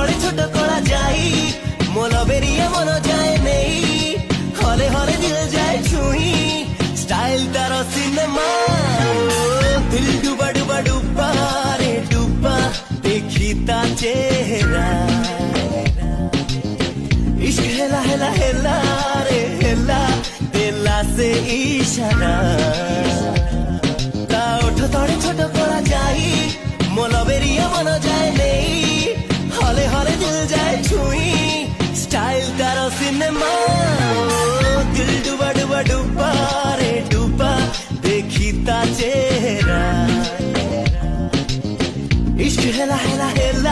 तड़े छोट करा जाई मोला बेरिया मनो जाए नहीं हले हले दिल जाए छुई स्टाइल तारो सिनेमा दिल डूबा डूबा डूबा रे डूबा देखी ता चेहरा इश्क हेला हेला हेला रे हेला दिला से इशारा ता उठ तड़े छोट करा जाई मोला बेरिया मनो जाए नहीं हले हले दिल जाए छुई स्टाइल तारो सिनेमा दिल डूबा डूबा डूबा रे डूबा देखी ता चेहरा इश्क हेला हेला हेला